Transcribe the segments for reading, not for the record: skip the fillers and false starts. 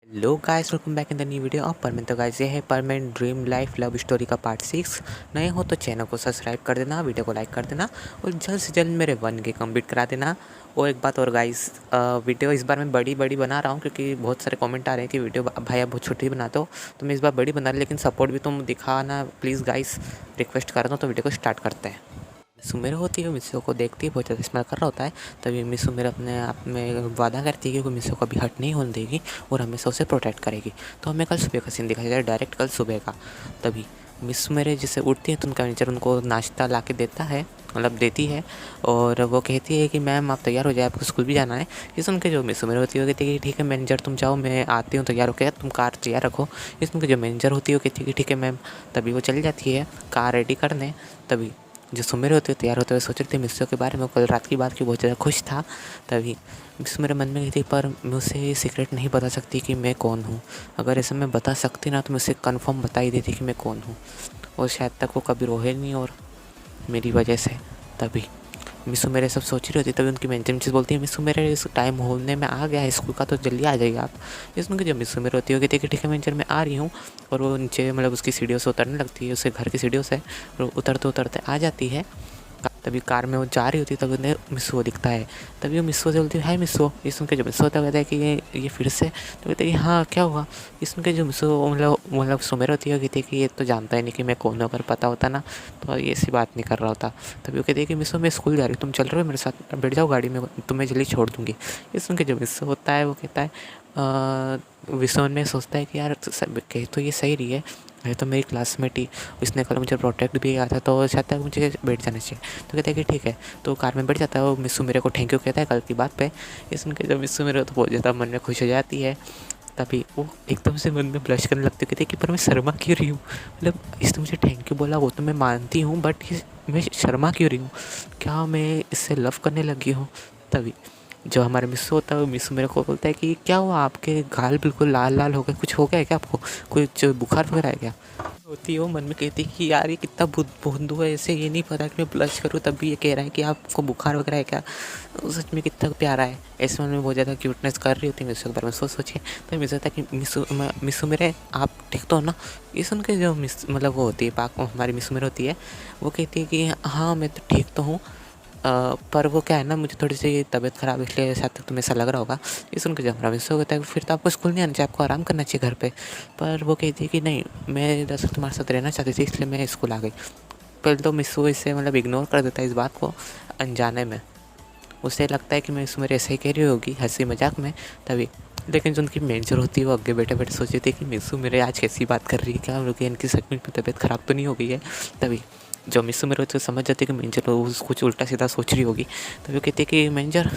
Hello guys, welcome back in the new video of परमेंट। तो guys, ये है परमेंट ड्रीम लाइफ लव स्टोरी का पार्ट 6। नए हो तो चैनल को सब्सक्राइब कर देना, वीडियो को लाइक कर देना और जल्द से जल्द मेरे 1K कंप्लीट करा देना। और एक बात और गाइस, वीडियो इस बार मैं बड़ी बना रहा हूँ क्योंकि बहुत सारे कमेंट आ रहे हैं कि वीडियो भाई आप बहुत छोटी बनाते हो, तो मैं इस बार बड़ी बना रहा, लेकिन सपोर्ट भी तुम दिखाना प्लीज़ गाइस, रिक्वेस्ट कर रहा हूँ। तो वीडियो को स्टार्ट करते हैं। मिस्सू मेरे होती है, मिस्सू को देखती है, बहुत ज़्यादा स्मेल कर रहा होता है। तभी मिस्सू मेरे अपने आप में वादा करती है कि वो मिस्सू को अभी हट नहीं होने देगी और हमेशा उसे प्रोटेक्ट करेगी। तो हमें कल सुबह का सीन दिखाया जाए, डायरेक्ट कल सुबह का। तभी मिस्सू मेरे जैसे उठती है तो उनका मैनेजर उनको नाश्ता ला के देता है, मतलब देती है। और वो कहती है कि मैम आप तैयार हो जाए, आपको स्कूल भी जाना है। ये सुन के जो मिस्सू मेरे होती है वो कहती है कि ठीक है मैनेजर तुम जाओ, मैं आती हूँ तैयार होकर, तुम कार तैयार रखो। ये सुन के जो मैनेजर होती है वो कहती है कि ठीक है मैम। तभी वो चली जाती है कार रेडी करने। तभी जो सुमेर होते हुए तैयार होते हुए सोच रहे थे मिस्सू के बारे में, कल रात की बात की बहुत ज़्यादा खुश था। तभी मिस्सू मेरे मन में कहती पर मैं उसे ये सीक्रेट नहीं बता सकती कि मैं कौन हूँ। अगर ऐसे मैं बता सकती ना तो मैं उसे कन्फर्म बता ही देती कि मैं कौन हूँ, और शायद तक वो कभी रोए नहीं और मेरी वजह से। तभी मिस्सू मेरे सब सोच रही होती, तभी उनकी मैनेजर बोलती है मिस्सू मेरे इस टाइम होने में आ गया है स्कूल का, तो जल्दी आ जाइए आप। इसमें जो मिस्सू मेरे होती है वो कहती है कि ठीक है मैनेजर मैं आ रही हूँ। और वो नीचे मतलब उसकी सीढ़ियों से उतरने लगती है, उसके घर की सीढ़ियों से, और उतरते उतरते आ जाती है। तभी कार में वो जा रही होती है, तभी उन्हें मिस्सू दिखता है। तभी वो मिस्सू से बोलती है हाय मिस्सू। ये सुन के जो मिस्सू होता है कहता है कि ये फिर से। तो कहते हैं कि हाँ क्या हुआ। ये सुन के जो मिस्सू मतलब सुमेर होती है कहती है कि ये तो जानता ही नहीं कि मैं कौन हूँ, अगर पता होता ना तो ये ऐसी बात नहीं कर रहा होता। तभी वो कहती है कि मिस्सू मैं स्कूल जा रही हूँ, तुम चल रहे हो मेरे साथ, बैठ जाओ गाड़ी में, तुम्हें जल्दी छोड़ दूँगी। ये सुन के जो मिस्सू होता है वो कहता है विसोन में सोचता है कि यार कह तो ये सही रही है तो मेरी क्लासमेट ही, इसने कल मुझे प्रोटेक्ट भी किया था, तो शायद तक मुझे बैठ जाना चाहिए। तो कहता है कि ठीक है, तो कार में बैठ जाता है। वो मिस्सू मेरे को थैंक यू कहता है कल की बात पे। ये सुन के जब मिस्सू मेरे तो बहुत ज़्यादा मन में खुश हो जाती है। तभी वो एकदम से मन में ब्लश करने लगती है, कहती है कि पर मैं शर्मा क्यों रही हूँ, मतलब इसने मुझे थैंक यू बोला वो तो मैं मानती हूँ, बट ये मैं शर्मा क्यों रही हूँ, क्या मैं इससे लव करने लगी हूँ। तभी जो हमारा मिस्सू होता है वो मिस्सू मेरे को बोलता है कि क्या हुआ आपके गाल बिल्कुल लाल लाल हो गए, कुछ हो गया है क्या आपको, कुछ बुखार वगैरह है क्या। होती है वो मन में कहती है कि यार ये कितना बुद्धू है, ऐसे ये नहीं पता कि मैं ब्लश करूँ तब भी ये कह रहा है कि आपको बुखार वगैरह है क्या। तो सच में कितना प्यारा है, ऐसे मन में बहुत ज़्यादा क्यूटनेस कर रही होती है मिस्सू के बारे में सोचिए। तो मिस्सू होता है कि मिस्सू मेरे आप ठीक तो हो ना। ये सुन के जो मतलब वो होती है पाक हमारी मिस्सू मेरे होती है, वो कहती है कि हाँ मैं तो ठीक तो हूँ, पर वो क्या है ना मुझे थोड़ी सी तबीयत ख़राब, इसलिए शायद तक तुम्हें ऐसा लग रहा होगा। ये सुन के जब हमारा मिस्सू कहता है फिर तो आपको स्कूल नहीं आना चाहिए, आपको आराम करना चाहिए घर पे। पर वो कहती है कि नहीं मैं दरअसल तुम्हारे साथ रहना चाहती थी, इसलिए मैं स्कूल आ गई। पहले तो मिस्सू इसे मतलब इग्नोर कर देता है इस बात को अनजाने में, उसे लगता है कि मैं इसमें ऐसे ही कह रही होगी हंसी मजाक में। तभी लेकिन जो उनकी मैनेजर होती है वो आगे बैठे बैठे सोच रही थी कि मिस्सू मेरे आज कैसी बात कर रही है, क्या लोग इनकी सच में तबीयत ख़राब तो नहीं हो गई है। तभी जो मिस्सू मेरे को समझ जाती है कि मैनेजर कुछ उल्टा सीधा सोच रही होगी। तभी वो कहती है कि मैनेजर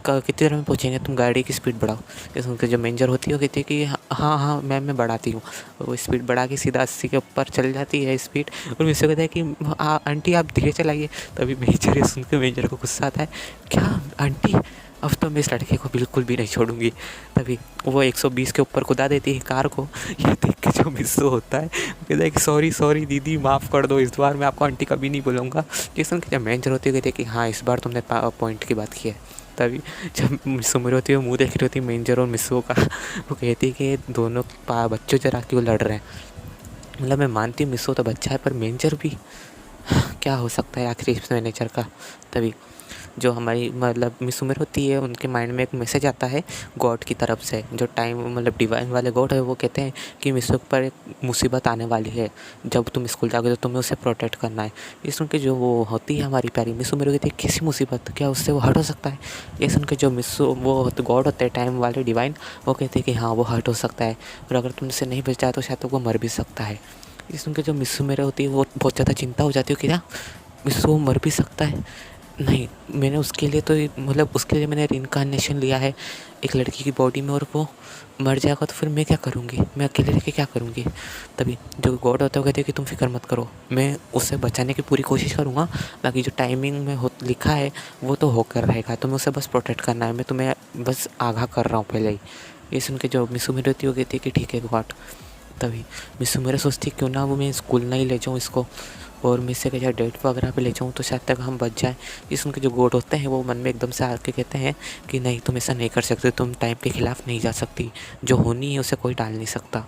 कितनी देर में पहुँचेंगे, तुम गाड़ी की स्पीड बढ़ाओ। जैसे उनकी जो मैनेजर होती है वो कहती है कि हाँ हाँ मैम मैं बढ़ाती हूँ। वो स्पीड बढ़ा के सीधा 80 के ऊपर चल जाती है स्पीड। और मिस्सू कहता है कि आंटी आप धीरे चलाइए। तभी मैनेजर सुन के मैनेजर को गुस्सा आता है, क्या आंटी अब तो मैं इस लड़के को बिल्कुल भी नहीं छोड़ूंगी। तभी वो 120 के ऊपर कुदा देती है कार को। ये देख के जो मिस्सू होता है वो कहता है कि सॉरी सॉरी दीदी माफ़ कर दो, इस बार मैं आपको आंटी कभी नहीं बोलूँगा। ये सुन के जब मैनेजर होती है कहती है कि हाँ इस बार तुमने पॉइंट की बात की है। तभी जब मिस्सू मेरी होती है वो मुँह देख रही होती है मैनेजर और मिस्सू का, वो कहती है कि दोनों बच्चों जरा क्यों लड़ रहे हैं। मतलब मैं मानती हूँ मिस्सू तो बच्चा है पर मैनेजर भी, क्या हो सकता है आखिर इस मैनेजर का। तभी जो हमारी मतलब मिस उमर होती है उनके माइंड में एक मैसेज आता है गॉड की तरफ से, जो टाइम मतलब डिवाइन वाले गॉड है, वो कहते हैं कि मिस्सू पर एक मुसीबत आने वाली है, जब तुम स्कूल जाओगे तो तुम्हें उसे प्रोटेक्ट करना है। ये सुन के जो वो होती है हमारी प्यारी मिस उमर कहती है कैसी मुसीबत, क्या उससे वो हट हो सकता है। ये सुन के जो मिस्सू वो गॉड होते हैं टाइम वाले डिवाइन, वो कहते हैं कि हाँ वो हट हो सकता है, और अगर तुमसे नहीं बच जाए तो शायद तो वो मर भी सकता है। ये सुन के जो मिस्सू मेरे होती है वो बहुत ज़्यादा चिंता हो जाती है कि क्या मिस्सू मर भी सकता है। नहीं मैंने उसके लिए तो मतलब उसके लिए मैंने रिइंकार्नेशन लिया है एक लड़की की बॉडी में, और वो मर जाएगा तो फिर मैं क्या करूँगी, मैं अकेले रह के क्या करूँगी। तभी जो गॉड होता है वो कहते हैं कि तुम फिक्र मत करो, मैं उसे बचाने की पूरी कोशिश करूँगा, बाकी जो टाइमिंग में लिखा है वो तो होकर रहेगा, तुम्हें उसे बस प्रोटेक्ट करना है, मैं तुम्हें बस आगाह कर रहा हूँ पहले ही। ये सुन के जो मिस्सू मेरी होती है वो कहती है कि ठीक है गॉड तभी मिस्सू मेरे सोचती क्यों ना वो मैं स्कूल नहीं ले जाऊँ इसको, और मैं इससे कहीं डेट वगैरह पे ले जाऊँ तो शायद तक हम बच जाएँ। इस उनके जो गोड होते हैं वो मन में एकदम से आके कहते हैं कि नहीं तुम ऐसा नहीं कर सकते, तुम टाइम के खिलाफ़ नहीं जा सकती, जो होनी है उसे कोई टाल नहीं सकता।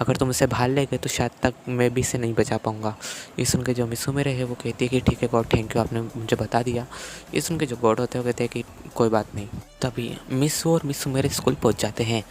अगर तुम इसे भाल ले गए तो शायद तक मैं भी इसे नहीं बचा पाऊँगा। ये सुन के जो मिस्सू मेरे है वो कहती है कि ठीक है गॉड, थैंक यू, आपने मुझे बता दिया। ये सुन के जो गॉड होते हैं वो कहते हैं कि कोई बात नहीं। तभी मिस्सू और मिस्सू मेरे स्कूल पहुंच जाते हैं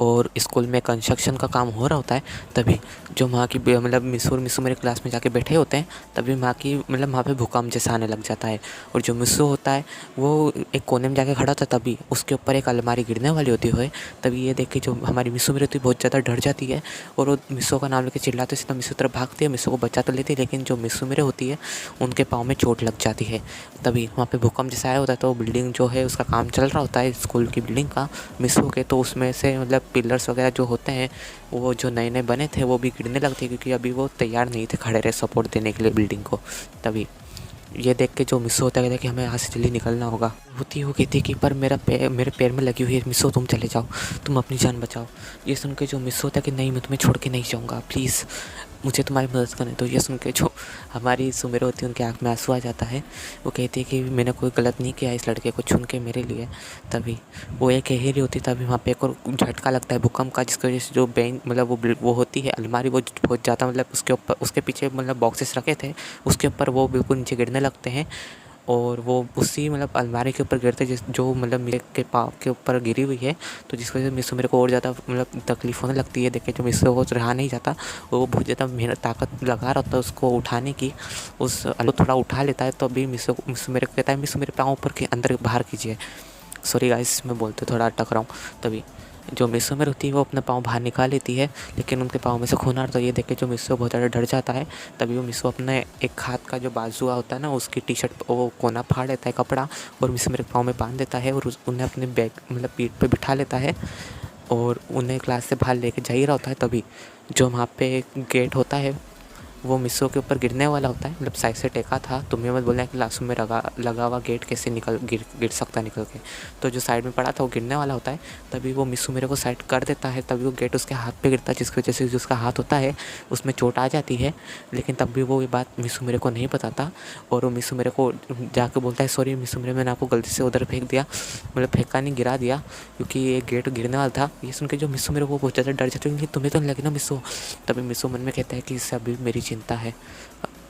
और स्कूल में कंस्ट्रक्शन का काम हो रहा होता है। तभी जो वहाँ की मतलब मिस्सू और मिस्सू मेरे क्लास में जाके बैठे होते हैं, तभी वहाँ की मतलब वहाँ पे भूकंप जैसा आने लग जाता है। और जो मिस्सू होता है वो एक कोने में जाके खड़ा होता है, तभी उसके ऊपर एक अलमारी गिरने वाली होती है। तभी ये देख के जो हमारी मिस्सू मेरी होती है बहुत ज़्यादा डर जाती है और वो मिस्सू का नाम लेके चिल्लाते सीधा मिस्सू तरफ भागती है, मिस्सू को बचा तो लेती है, लेकिन जो मिस्सू मेरे होती है उनके पाँव में चोट लग जाती है। तभी वहाँ पे भूकंप जैसा आया होता है, तो बिल्डिंग जो है उसका काम चल रहा होता है स्कूल की बिल्डिंग का मिस्सू के, तो उसमें से मतलब पिलर्स वगैरह जो होते हैं वो जो नए नए बने थे वो भी गिरने लगते हैं, क्योंकि अभी वो तैयार नहीं थे खड़े रहे सपोर्ट देने के लिए बिल्डिंग को। तभी ये देख के जो मिस्सू होता है कि हमें यहाँ से जल्दी निकलना होगा। होती वो कहती कि पर मेरे पैर में लगी हुई है मिस्सू, तुम चले जाओ, तुम अपनी जान बचाओ। ये सुन के जो मिस्सू होता है कि नहीं मैं तुम्हें छोड़ के नहीं जाऊँगा, प्लीज़ मुझे तुम्हारी मदद करनी। तो ये सुन के जो हमारी सुमेर होती है उनकी आँख में आंसू आ जाता है। वो कहती है कि मैंने कोई गलत नहीं किया इस लड़के को चुन के मेरे लिए। तभी वो एक कह रही होती, तभी वहाँ पे एक और झटका लगता है भूकंप का, जिसकी वजह से जो बेंच मतलब वो होती है अलमारी, वो बहुत ज़्यादा मतलब उसके ऊपर उसके पीछे मतलब बॉक्सेस रखे थे उसके ऊपर वो बिल्कुल नीचे गिरने लगते हैं। और वो उसी मतलब अलमारी के ऊपर गिरते जिस जो मतलब मेरे के पाँव के ऊपर गिरी हुई है, तो जिस वजह से मिस्सू मेरे को और ज़्यादा मतलब तकलीफ़ होने लगती है। देख के जो मिस्सू को रहा नहीं जाता, वो बहुत ज़्यादा मेहनत ताकत लगा रहा होता है उसको उठाने की। उस आलू थोड़ा उठा लेता है तो अभी मिस्सू मेरे को कहता है मिस्सू मेरे पाँव ऊपर के अंदर बाहर कीजिए। सॉरी गाइस मैं बोलते थोड़ा अटक रहा हूँ। तभी जो मिस्सू मेरी होती है वो अपना पाँव बाहर निकाल लेती है, लेकिन उनके पाँव में से खून आ रहा था। ये देख के जो मिस्सू बहुत ज़्यादा डर जाता है। तभी वो मिस्सू अपने एक हाथ का जो बाजू होता है ना उसकी टी शर्ट वो कोना फाड़ लेता है कपड़ा, और मिस्सू मेरे पाँव में बांध देता है और उन्हें अपने बैग मतलब पीठ पे बिठा लेता है और उन्हें क्लास से बाहर लेके जा ही रहा होता है। तभी जो वहाँ पे गेट होता है वो मिस्सू के ऊपर गिरने वाला होता है, मतलब साइड से टेका था। तुम्हें मत बोलना कि क्लासरूम में लगा हुआ गेट कैसे गिर सकता निकल के, तो जो साइड में पड़ा था वो गिरने वाला होता है। तभी वो मिस्सू मेरे को साइड कर देता है, तभी वो गेट उसके हाथ पे गिरता है, जिसकी वजह से जो उसका हाथ होता है उसमें चोट आ जाती है। लेकिन तब भी वो ये बात मिस्सू मेरे को नहीं बताता और वो मिस्सू मेरे को जाके बोलता है सॉरी मिस्सू मेरे, मैंने आपको गलती से उधर फेंक दिया, मतलब फेंका नहीं गिरा दिया, क्योंकि ये गेट गिरने वाला था। ये सुन के जो मिस्सू मेरे को बहुत ज़्यादा डर जाता है कि तुम्हें तो नहीं लगी ना मिस्सू। तभी मिस्सू मन में कहता है कि इससे अभी मेरी चिंता है,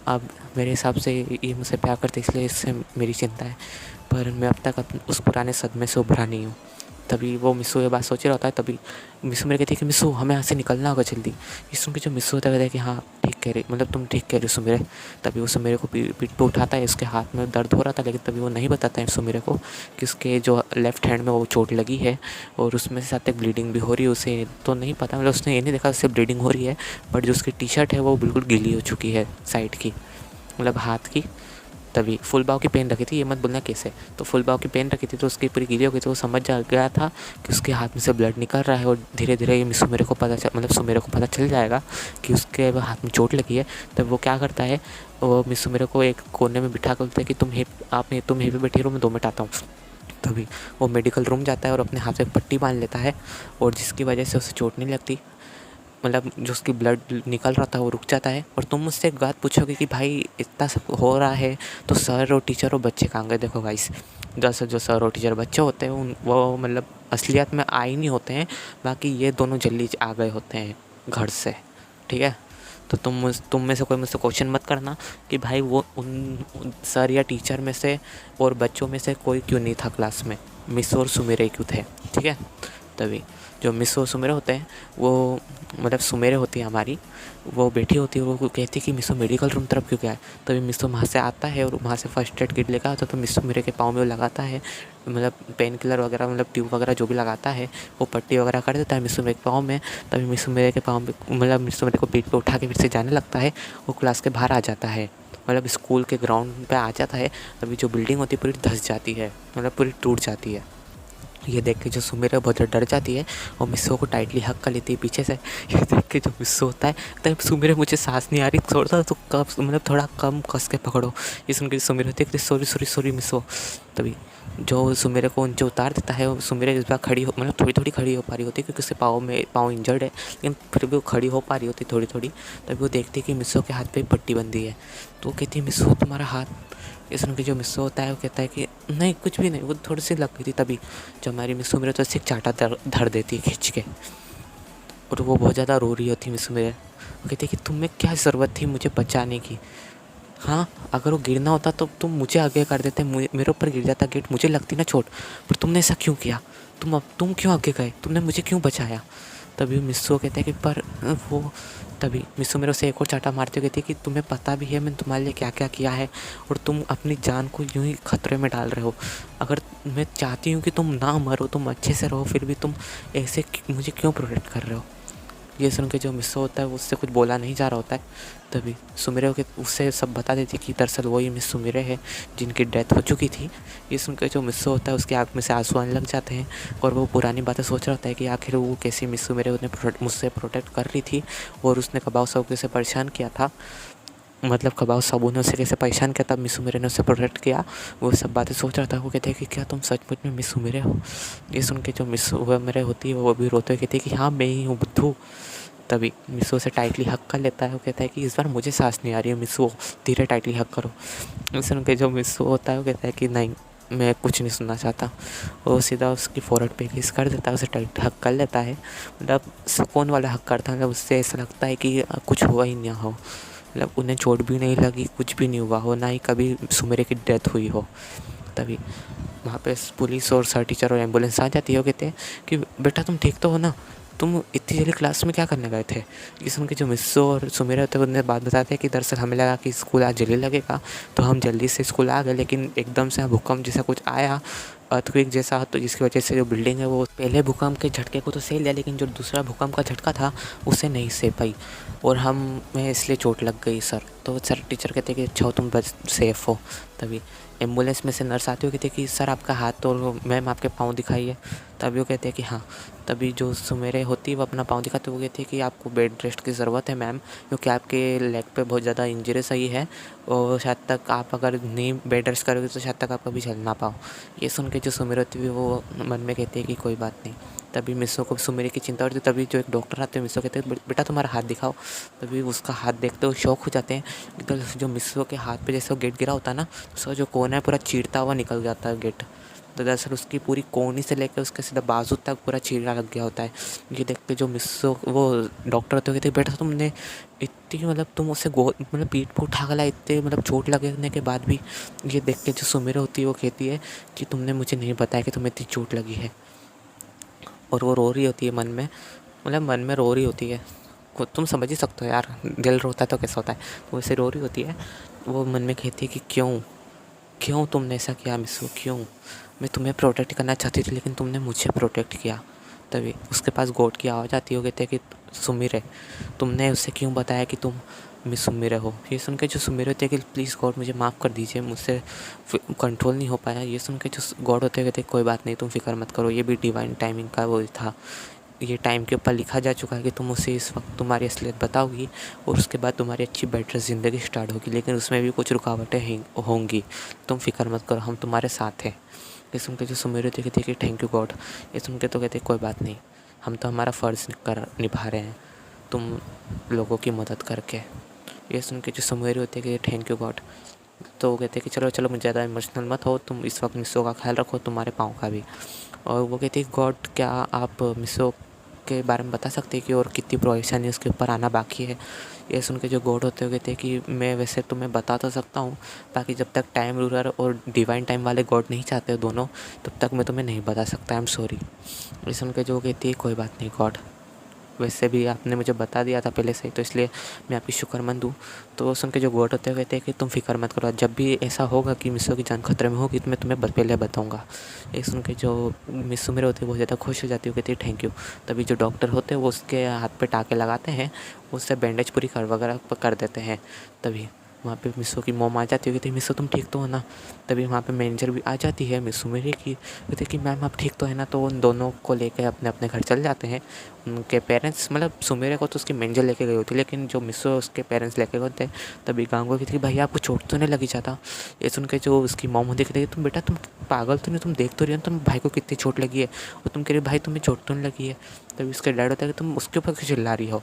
अब मेरे हिसाब से ये मुझसे प्यार करते इसलिए इससे मेरी चिंता है, पर मैं अब तक उस पुराने सदमे से उभरा नहीं हूँ। तभी वो मिस्सू ये बात सोच रहा होता है। तभी मिस्सू मेरे कहती है कि मिस्सू हमें यहाँ से निकलना होगा जल्दी। ये सुन के जो मिस्सू होता है कि हाँ ठीक कह रही, मतलब तुम ठीक कह रही हो सुमेरे। तभी वो सुमेरे को पीठ पे उठाता है, उसके हाथ में दर्द हो रहा था, लेकिन तभी वो नहीं बताता है सुमेरे को कि उसके जो लेफ्ट हैंड में वो चोट लगी है और उसमें साथ एक ब्लीडिंग भी हो रही है। उसे तो नहीं पता, मतलब उसने ये नहीं देखा उससे ब्लीडिंग हो रही है, बट जो उसकी टी शर्ट है वो बिल्कुल गीली हो चुकी है साइड की, मतलब हाथ की। तभी फुल बाव की पेन रखी थी, ये मत बोलना कैसे, तो फुल बाव की पेन रखी थी तो उसकी पूरी गीली हो गई, तो वो समझ जा गया था कि उसके हाथ में से ब्लड निकल रहा है और धीरे धीरे ये सुमेरे को पता चल मतलब सुमेरे को पता चल जाएगा कि उसके हाथ में चोट लगी है। तब वो क्या करता है, वो सुमेरे को एक कोने में बिठा कर बोलता है कि तुम यहीं पे बैठी रहो, मैं 2 मिनट आता हूँ। तभी वो मेडिकल रूम जाता है और अपने हाथ में पट्टी बांध लेता है, और जिसकी वजह से उसे चोट नहीं लगती, मतलब जो उसकी ब्लड निकल रहा था वो रुक जाता है। और तुम मुझसे एक बात पूछोगे कि भाई इतना सब हो रहा है तो सर और टीचर और बच्चे कहाँ गए। देखो गाइस, दरअसल जो सर और टीचर बच्चे होते हैं वो मतलब असलियत में आए नहीं होते हैं, बाकी ये दोनों जल्दी आ गए होते हैं घर से, ठीक है। तो तुम में से कोई मुझसे क्वेश्चन मत करना कि भाई वो उन सर या टीचर में से और बच्चों में से कोई क्यों नहीं था क्लास में, मिस और सुमेरे क्यों थे, ठीक है। तभी जो मिस और सुमेरे होते हैं वो मतलब सुमेरे होती है हमारी, वो बैठी होती है, वो कहती है कि मिसो मेडिकल रूम तरफ क्यों गया है। तभी मिसो वहाँ से आता है और वहाँ से फर्स्ट एड किट लेकर आता है, तो मिसो मेरे के पाँव में वो लगाता है, मतलब पेन किलर वगैरह मतलब ट्यूब वगैरह जो भी लगाता है वो पट्टी वगैरह कर देता है मिसो मेरे के पाँव में। तभी मिसो मेरे के पाँव में मतलब मिसो मेरे को पीठ पे उठा के फिर से जाने लगता है, वो क्लास के बाहर आ जाता है, मतलब स्कूल के ग्राउंड पे आ जाता है। तभी जो बिल्डिंग होती है पूरी धंस जाती है, मतलब पूरी टूट जाती है। ये देख के जो सुमिर है बहुत ज़्यादा डर जाती है और मिस्सो को टाइटली हक कर लेती है पीछे से। ये देख के जो मिस्सो होता है तब सुमिर, मुझे सांस नहीं आ रही, थोड़ा तो कम, मतलब थोड़ा कम कस के पकड़ो। ये सुन के सुमिर होती है, सॉरी सॉरी सॉरी मिस्सो। तभी जो सुमिर को नीचे उतार देता है, सुमिर इस बार खड़ी हो, मतलब थोड़ी थोड़ी खड़ी हो पा रही होती है क्योंकि उसके पाँव इंजर्ड है, लेकिन फिर भी वो खड़ी हो पा रही होती थोड़ी थोड़ी। तभी वो देखती है कि मिस्सो के हाथ पे पट्टी बंधी है, तो वो कहती है मिस्सो तुम्हारा हाथ। ये सुन के जो मिस्सो होता है वो कहता है कि नहीं कुछ भी नहीं, वो थोड़ी सी लग गई थी। तभी जो हमारी मिस्सो मेरे तो सिर्फ चाटा धर देती है खींच के, और वो बहुत ज़्यादा रो रही होती है मिस्सो मेरे। वो कहती है कि तुम्हें क्या ज़रूरत थी मुझे बचाने की? हाँ, अगर वो गिरना होता तो तुम मुझे आगे कर देते, मेरे ऊपर गिर जाता गेट, मुझे लगती ना चोट, पर तुमने ऐसा क्यों किया? तुम क्यों आगे गए? तुमने मुझे क्यों बचाया? तभी मिस्सो कहते हैं कि पर वो तभी मिस्सो मेरे से एक और चाटा मारते हुए कहती है कि तुम्हें पता भी है मैंने तुम्हारे लिए क्या क्या किया है, और तुम अपनी जान को यूं ही खतरे में डाल रहे हो। अगर मैं चाहती हूँ कि तुम ना मरो, तुम अच्छे से रहो, फिर भी तुम ऐसे मुझे क्यों प्रोटेक्ट कर रहे हो? ये सुन के जो मिस्सो होता है उससे कुछ बोला नहीं जा रहा होता है। तभी सुमिरे के उससे सब बता देती कि दरअसल वही मिस सुमिरे है जिनकी डेथ हो चुकी थी। ये सुन के जो मिस्सो होता है उसकी आँख में से आंसू आने लग जाते हैं, और वो पुरानी बातें सोच रहा होता है कि आखिर वो कैसी मिस सुमिरे मुझसे प्रोटेक्ट कर रही थी, और उसने कबाव साबू कैसे परेशान किया था, मतलब कबाव साबू ने उसे कैसे परेशान किया, तब मिस सुमिरे ने उसे प्रोटेक्ट किया। वो सब बातें सोच रहा था। वो कहते हैं कि क्या तुम सचमुच में मिस सुमिरे हो? ये सुन के जो मिस सुमिरे होती है वो भी रोते हुए कहती है कि हाँ मैं ही हूँ बुद्धू। तभी मिस्सो से टाइटली हक कर लेता है। वो कहता है कि इस बार मुझे सांस नहीं आ रही है मिस्सो, धीरे टाइटली हक करो। इस उनके जो मिस्सो होता है वो कहता है कि नहीं मैं कुछ नहीं सुनना चाहता। वो सीधा उसकी फोrehead पे किस कर देता है, उसे टाइट हक कर लेता है, मतलब सुकून वाला हक करता है। मतलब उससे ऐसा लगता है कि कुछ हुआ ही ना हो, मतलब उन्हें चोट भी नहीं लगी, कुछ भी नहीं हुआ हो, ना ही कभी सुमेरे की डेथ हुई हो। तभी वहाँ पे पुलिस और सर टीचर और एम्बुलेंस आ जाती है। वो कहते हैं कि बेटा तुम ठीक तो हो ना, तुम इतनी जल्दी क्लास में क्या करने गए थे? ये सुन के जो मिस्सो और सुमेरा होते हैं उन्हें बात बताते हैं कि दरअसल हमें लगा कि स्कूल आज जल्दी लगेगा, तो हम जल्दी से स्कूल आ गए, लेकिन एकदम से भूकंप जैसा कुछ आया, अर्थक्वेक जैसा, तो जिसकी वजह से जो बिल्डिंग है वो पहले भूकंप के झटके को तो सह लिया, लेकिन जो दूसरा भूकंप का झटका था उसे नहीं सह पाई, और हमें इसलिए चोट लग गई सर। तो सर टीचर कहते हैं कि अच्छा तुम बस सेफ़ हो। तभी एम्बुलेंस में से नर्स आते हुए कहते हैं कि सर आपका हाथ और मैम आपके पाँव दिखाइए। तभी वो कहते हैं कि हाँ। तभी जो सुमेरे होती है वो अपना पाँव दिखाते हुए कहती है कि आपको बेड रेस्ट की ज़रूरत है मैम, क्योंकि आपके लेग पे बहुत ज़्यादा इंजरी सही है, और शायद तक आप अगर नहीं बेड रेस्ट करोगे तो शायद तक आप कभी चल ना पाओ। ये सुन के जो सुमेरे होती है वो मन में कहती है कि कोई बात नहीं। तभी मिस्सो को सुमेरे की चिंता होती है। तभी जो एक डॉक्टर आते हैं मिस्सो कहते हैं बेटा तुम्हारा हाथ दिखाओ। तभी उसका हाथ देखते हुए शौक हो जाते हैं। तो जो मिस्सो के हाथ पे जैसे वो गेट गिरा होता है ना, तो उसका जो कोना है पूरा चीरता हुआ निकल जाता है गेट। तो दरअसल उसकी पूरी कोहनी से लेकर उसके सीधा बाजू तक पूरा चीरा लग गया होता है। ये देख के जो मिस्सो वो डॉक्टर होते कहते बेटा तुमने इतनी, मतलब तुम उसे मतलब पीठ पे उठा गला इतने, मतलब चोट लगने के बाद भी। ये देख के जो सुमेरा होती है वो कहती है कि तुमने मुझे नहीं बताया कि तुम्हें इतनी चोट लगी है। और वो रो रही होती है मन में, मतलब मन में रो रही होती है। तुम समझ ही सकते हो यार, दिल रोता है तो कैसा होता है। तो वैसे रो रही होती है। वो मन में कहती है कि क्यों तुमने ऐसा किया मिस्सो, क्यों? मैं तुम्हें प्रोटेक्ट करना चाहती थी लेकिन तुमने मुझे प्रोटेक्ट किया। तभी उसके पास गॉड की आवाज़ आती है। वो कहते हैं कि सुमिरे तुमने उससे क्यों बताया कि तुम मिस सुमिरे हो? ये सुन के जो सुमिरे होते हैं कि प्लीज़ गॉड मुझे माफ़ कर दीजिए, मुझसे कंट्रोल नहीं हो पाया। ये सुन के जो गॉड होते हैं कहते हैं कोई बात नहीं, तुम फिक्र मत करो, ये भी डिवाइन टाइमिंग का वो था। ये टाइम के ऊपर लिखा जा चुका है कि तुम उसे इस वक्त तुम्हारी असलियत बताओगी, और उसके बाद तुम्हारी अच्छी बेटर ज़िंदगी स्टार्ट होगी, लेकिन उसमें भी कुछ रुकावटें होंगी। तुम फिक्र मत करो, हम तुम्हारे साथ हैं। ये सुन के जो सुमेर थे कहते कि थैंक यू गॉड। ये सुन के तो कहते कोई बात नहीं, हम तो हमारा फ़र्ज़ निभा रहे हैं तुम लोगों की मदद करके। ये सुन के जो सुमेर होते कि थैंक यू गॉड। तो वो कहते कि चलो चलो मुझे ज़्यादा इमोशनल मत हो, तुम इस वक्त मिस्सो का ख्याल रखो, तुम्हारे पाँव का भी। और वो कहती गॉड क्या आप मिस्सो के बारे में बता सकते हैं कि और कितनी परेशानी उसके ऊपर आना बाकी है? ये सुन के जो गॉड होते हुए कहते हैं कि मैं वैसे तुम्हें बता तो सकता हूँ, बाकी जब तक टाइम रूलर और डिवाइन टाइम वाले गॉड नहीं चाहते दोनों, तब तक मैं तुम्हें नहीं बता सकता, आई एम सॉरी। ये सुन के जो कहती है कोई बात नहीं गॉड, वैसे भी आपने मुझे बता दिया था पहले से ही, तो इसलिए मैं आपकी शुक्रमंद हूँ। तो वो सुन के जो गॉड होते हैं कहते हैं कि तुम फिक्र मत करो, जब भी ऐसा होगा कि मिस्सो की जान खतरे में होगी तो मैं तुम्हें पहले बताऊँगा। ये सुन के जो मिस्सो मेरे होते हैं बहुत ज़्यादा खुश हो जाती है, कहती है थैंक यू। तभी जो डॉक्टर होते हैं वो उसके हाथ पे टाँके लगाते हैं, उससे बैंडेज पूरी कर वगैरह कर देते हैं। तभी वहाँ पे मिस्सो की मॉम आ जाती है, कहती है मिस्सो तुम ठीक तो हो ना। तभी वहाँ पे मैनेजर भी आ जाती है मिस्सो मेरे की, कहते कि मैम आप ठीक तो है ना। तो उन दोनों को लेकर अपने अपने घर चल जाते हैं उनके पेरेंट्स। मतलब सुमेरे को तो उसकी मैनेजर लेके गई होती है, लेकिन जो मिस्सो उसके पेरेंट्स लेके गए होते हैं। तभी गांगो कहती है भाई आपको चोट तो नहीं लगी ज़्यादा। ये सुन के जो उसकी मॉम होती है, तुम बेटा तुम पागल तो नहीं, तुम देख तो रही हो तुम भाई को कितनी चोट लगी है, और तुम कह रही भाई तुम्हें चोट तो नहीं लगी है। तभी उसका डैड होता है कि तुम उसके ऊपर क्यों चिल्ला रही हो।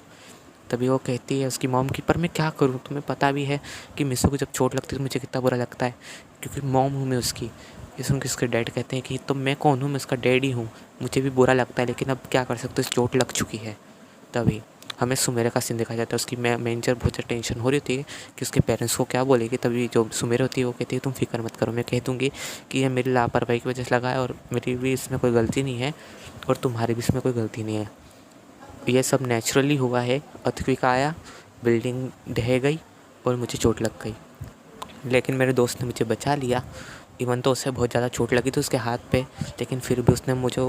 तभी वो कहती है उसकी मॉम की पर मैं क्या करूँ, तुम्हें पता भी है कि मिस्सो को जब चोट लगती है तो मुझे कितना बुरा लगता है, क्योंकि मॉम हूँ मैं उसकी। ये सुन के उसके डैड कहते हैं कि तो मैं कौन हूँ, मैं उसका डैडी हूँ, मुझे भी बुरा लगता है, लेकिन अब क्या कर सकते हो, चोट लग चुकी है। तभी हमें सुमेरा का सीन दिखाया जाता है। उसकी मैनेजर बहुत ज़्यादा टेंशन हो रही होती है कि उसके पेरेंट्स को क्या बोलेगी। तभी जो सुमेरा होती है वो कहती है तुम फिक्र मत करो, मैं कह दूँगी कि ये मेरी लापरवाही की वजह से लगा है और मेरी भी इसमें कोई गलती नहीं है और तुम्हारी भी इसमें कोई गलती नहीं है, ये सब नेचुरली हुआ है। अर्थक्वेक आया, बिल्डिंग ढह गई और मुझे चोट लग गई, लेकिन मेरे दोस्त ने मुझे बचा लिया। इवन तो उसे बहुत ज़्यादा चोट लगी थी उसके हाथ पे, लेकिन फिर भी उसने मुझे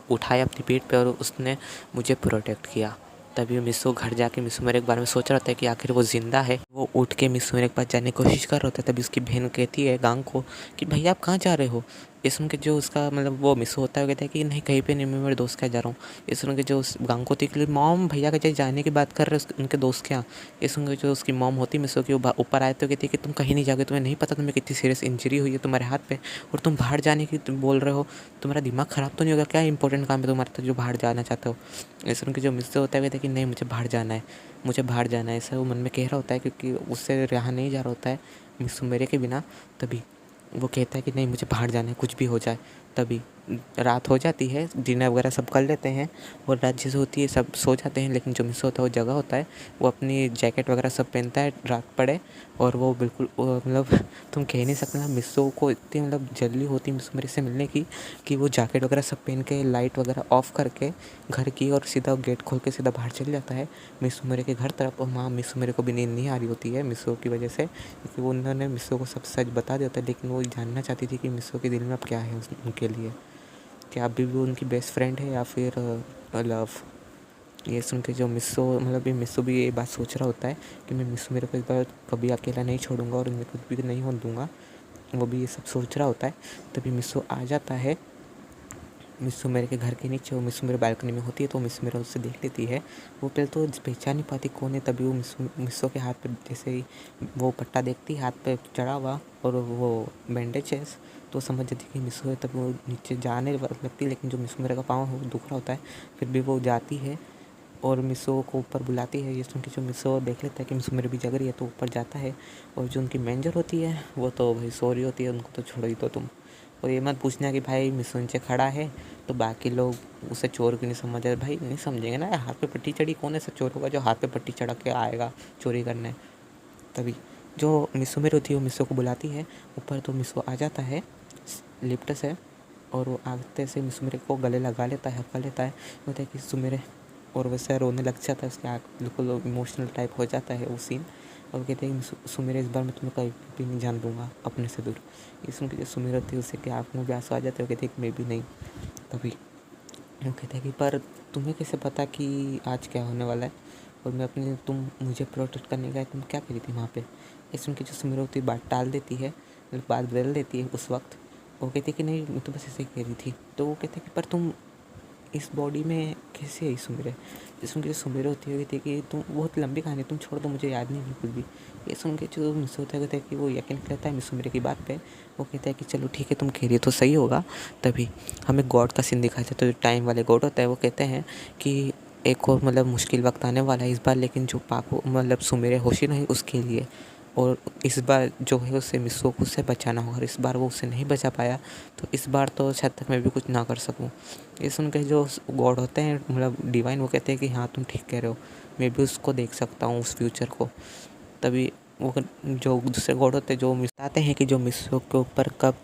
उठाया अपनी पीठ पे और उसने मुझे प्रोटेक्ट किया। तभी मिस्सो घर जाके मिस्सो मेरे के बारे में सोच रहा था कि आखिर वो ज़िंदा है। वो उठ के मिस्सो मेरे के पास जाने की कोशिश कर रहा था। तभी उसकी बहन कहती है गांग को कि भैया आप कहाँ जा रहे हो। ये सुन के जो उसका मतलब वो मिस्सो होता है वो कहता है कि नहीं कहीं पे नहीं, मैं मेरे दोस्त के यहाँ जा रहा हूँ। ये सुन के जो उस गांग को थी कि मॉम भैया के जाने की बात कर रहे हो उनके दोस्त के यहाँ। ये सुन के जो उसकी मॉम होती मिस्सो की वो ऊपर आए तो कहती है कि तुम कहीं नहीं जाओगे, तुम्हें नहीं पता तुम्हें कितनी सीरियस इंजरी हुई है तुम्हारे हाथ पे और तुम बाहर जाने की तुम बोल रहे हो, तुम्हारा दिमाग ख़राब तो नहीं होगा क्या, इंपॉर्टेंट काम है तुम्हारे तो जो बाहर जाना चाहते हो। ये सुन के जो मिस्सो होता है कहते हैं कि नहीं मुझे बाहर जाना है, मुझे बाहर जाना है, ऐसा वो मन में कह रहा होता है क्योंकि उससे रहा नहीं जा रहा होता है मिस्सो मेरे के बिना। तभी वो कहता है कि नहीं मुझे बाहर जाना है कुछ भी हो जाए। तभी रात हो जाती है, डिनर वगैरह सब कर लेते हैं और रात जैसे होती है सब सो जाते हैं, लेकिन जो मिस्सो होता है वो जगह होता है, वो अपनी जैकेट वगैरह सब पहनता है रात पड़े। और वो बिल्कुल मतलब तुम कह नहीं सकते ना, मिस्सो को इतनी मतलब जल्दी होती मिस्सो मेरे से मिलने की कि वो जैकेट वगैरह सब पहन के लाइट वगैरह ऑफ करके घर की और सीधा गेट खोल के सीधा बाहर चल जाता है मिस्सो मेरे के घर तरफ। और वहाँ मिस्सो मेरे को भी नींद नहीं आ रही होती है मिस्सो की वजह से, क्योंकि वो उन्होंने मिस्सो को सब सच बता दिया होता है, लेकिन वो जानना चाहती थी कि मिस्सो के दिल में अब क्या है उनके लिए, क्या अभी भी वो उनकी बेस्ट फ्रेंड है या फिर लव। ये सुन के जो मिस्सो मतलब ये मिस्सो भी ये बात सोच रहा होता है कि मैं मिस्सो मेरे को इस बार कभी अकेला नहीं छोड़ूंगा और मैं कुछ भी नहीं होने दूंगा, वो भी ये सब सोच रहा होता है। तभी मिस्सो आ जाता है मिस्सो मेरे के घर के नीचे, वो मिस्सो मेरे बालकनी में होती है तो मिस्सो मेरा उससे देख लेती है। वो पहले तो पहचान नहीं पाती कौन है, तभी वो मिस्सो के हाथ पे जैसे ही वो पट्टा देखती हाथ पे चढ़ा हुआ और वो बैंडेजेस, तो समझ जाती कि मिस्सो है। तब वो नीचे जाने लगती है, लेकिन जो मिस्सो मेरे का पाँव है वो दुख रहा होता है, फिर भी वो जाती है और मिस्सो को ऊपर बुलाती है। ये सुन के जो मिस्सो देख लेता है कि मिस्सो मेरी भी जग रही है तो ऊपर जाता है। और जो उनकी मैनेजर होती है वो तो भाई सो रही होती है, उनको तो छोड़ो ही तो तुम। और ये मत पूछना कि भाई मिस्सो नीचे खड़ा है तो बाकी लोग उसे चोर क्यों नहीं समझ रहे, भाई नहीं समझेंगे ना, हाथ पे पट्टी चढ़ी, कौन ऐसा चोर होगा जो हाथ पे पट्टी चढ़ा के आएगा चोरी करने। तभी जो मिस्सो मेरी होती है वो मिस्सो को बुलाती है ऊपर, तो मिस्सो आ जाता है लिफ्ट से और वो आते से मिस्सो मेरे को गले लगा लेता है, हक्का लेता है, बोलता है कि सुमेरे, और वैसे रोने लग जाता है, उसकी आँख बिल्कुल इमोशनल टाइप हो जाता है वो सीन। और कहते हैं कि सुमेरे इस बार मैं तुम्हें कहीं भी नहीं जान दूँगा अपने से दूर। ये सुन के जो सुमेर होती है उससे कि आँख में भी आंसू आ जाते हैं, वो कहते हैं कि मैं भी नहीं। तभी वो कहता है कि पर तुम्हें कैसे पता कि आज क्या होने वाला है, और मैं अपने तुम मुझे प्रोटेक्ट करने गए, तुम क्या करी थी वहाँ पे। ये सुन के जो सुमेर होती है बात टाल देती है, मतलब बात बदल देती है उस वक्त। वो कहती है कि नहीं मैं तो बस ऐसे ही कह रही थी। तो वो कहते हैं कि पर तुम इस बॉडी में कैसे आई सुमेर। ये सुन के जो सुमेर होती है कहती है कि तुम बहुत लंबी कहानी, तुम छोड़ दो मुझे याद नहीं बिल्कुल भी। ये सुन के जो मिस्सो होता है कहता है कि वो यकीन करता है मिस्सो मेरे की बात पे। वो कहता है कि चलो ठीक है तुम कह रही हो तो सही होगा। तभी हमें गॉड का सीन दिखाया जाता है, जो टाइम वाले गॉड होता है वो कहते हैं कि एक और मतलब मुश्किल वक्त आने वाला है इस बार, लेकिन जो पापो मतलब सुमेरे होशी नहीं उसके लिए, और इस बार जो है उसे मिस्सो को उससे बचाना होगा, और इस बार वो उसे नहीं बचा पाया तो इस बार तो शायद तक मैं भी कुछ ना कर सकूं। ये सुन के जो गॉड होते हैं मतलब डिवाइन, वो कहते हैं कि हाँ तुम ठीक कह रहे हो, मैं भी उसको देख सकता हूँ उस फ्यूचर को। तभी वो जो दूसरे गॉड होते हैं जो बताते हैं कि जो मिस्सो के ऊपर कब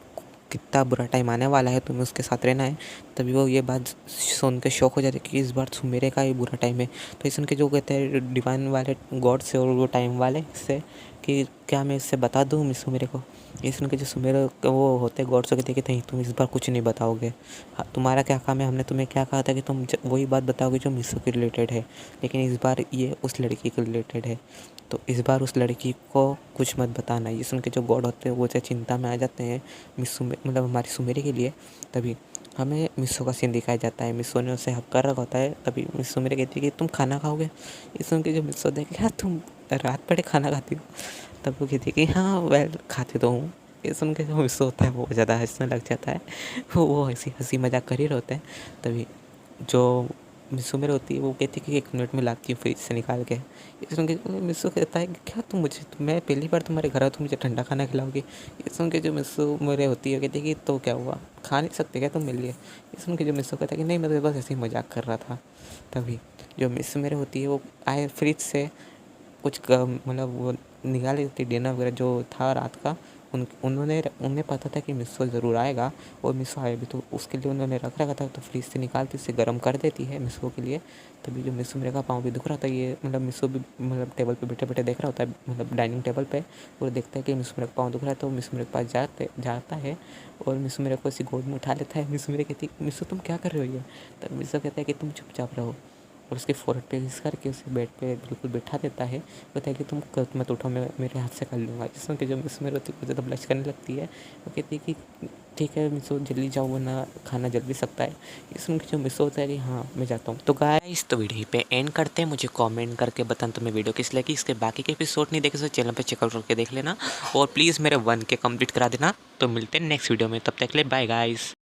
कितना बुरा टाइम आने वाला है, तुम्हें उसके साथ रहना है। तभी वो ये बात सुन के शौक हो जाते हैं कि इस बार सुमेरे का ही बुरा टाइम है। तो ये सुन के जो कहते हैं डिवाइन वाले गॉड से और वो टाइम वाले से कि क्या मैं इससे बता दूँ मिसो मेरे को। ये सुन के जो सुमेर वो होते गॉड से कहते कि नहीं तुम इस बार कुछ नहीं बताओगे। हाँ, तुम्हारा क्या काम है, हमने तुम्हें क्या कहा था कि तुम वही बात बताओगे जो मिसो के रिलेटेड है, लेकिन इस बार ये उस लड़की के रिलेटेड है, तो इस बार उस लड़की को कुछ मत बताना। ये सुन के जो गॉड होते हैं वो जो चिंता में आ जाते हैं मिसो मतलब हमारी सुमेरी के लिए। तभी हमें मिसो का सीन दिखाया जाता है। मिसो ने उसे हक कर रखा होता है, तभी मिसो मेरे कहती है कि तुम खाना खाओगे। ये सुन के जो मिसो देखे हाँ तुम रात पड़े खाना खाती हो, तब वो कहती है कि हाँ वेल खाते तो हूँ। ये सुन के जो मिसो होता है वो ज़्यादा हंसने लग जाता है। वो हंसी हंसी मजाक कर ही रहे होते हैं। तभी जो मिसो मेरे होती है वो कहती है कि 1 मिनट में लाती हूँ फ्रिज से निकाल के। ये सुन के मिसो कहता है कि क्या तुम मुझे मैं पहली बार तुम्हारे घर आऊँ तुम मुझे ठंडा खाना खिलाओगी। ये सुन के जो मिसो मेरे होती है कहती है कि तो क्या हुआ, खा नहीं सकते क्या तुम मेरे लिए। ये सुन के जो मिसो कहता है कि नहीं मैं तो बस ऐसे ही मजाक कर रहा था। तभी जो मिस मेरे होती है वो आए फ्रिज से कुछ मतलब वो निकाल रही थी डिनर वगैरह जो था रात का। उन्हें पता था कि मिसो ज़रूर आएगा और मिसो आए भी, तो उसके लिए उन्होंने रख रखा था। तो फ्रिज से निकालती उसे गर्म कर देती है मिसो के लिए। तभी जो मिसो मेरे का पाँव भी दुख रहा था, ये मतलब मिसो भी मतलब टेबल पे बैठे बैठे देख रहा होता है, मतलब डाइनिंग टेबल पे। और देखता है कि मिसो मेरे का पाँव दुख रहा है, तो मिसो मेरे के पास जाता है और मिसो मेरे को इसी गोद में उठा लेता है। मिसो मेरे कहती है मिसो तुम क्या कर रहे हो ये। तब मिसो कहता है कि तुम चुपचाप रहो, और उसके फोrehead पे किस करके उसे बेड पे बिल्कुल बिठा देता है। कहता है कि तुम मत उठो, मैं मेरे हाथ से कर लूँगा। जिसमें कि जो मिसो मेरी होती है वो ज़्यादा ब्लश करने लगती है। वो कहती है कि ठीक है मिसो जल्दी जाओ वरना खाना जल भी सकता है। इसमें जो मिसो होता है कि हाँ मैं जाता हूँ। तो गाइस तो वीडियो पे एंड करते हैं। मुझे कमेंट करके बताना तुम्हें वीडियो किस लगी। इसके बाकी के एपिसोड नहीं देखे तो चैनल पे चेकआउट करके देख लेना, और प्लीज़ मेरे 1K कंप्लीट करा देना। तो मिलते हैं नेक्स्ट वीडियो में, तब तक के लिए बाय गाइस।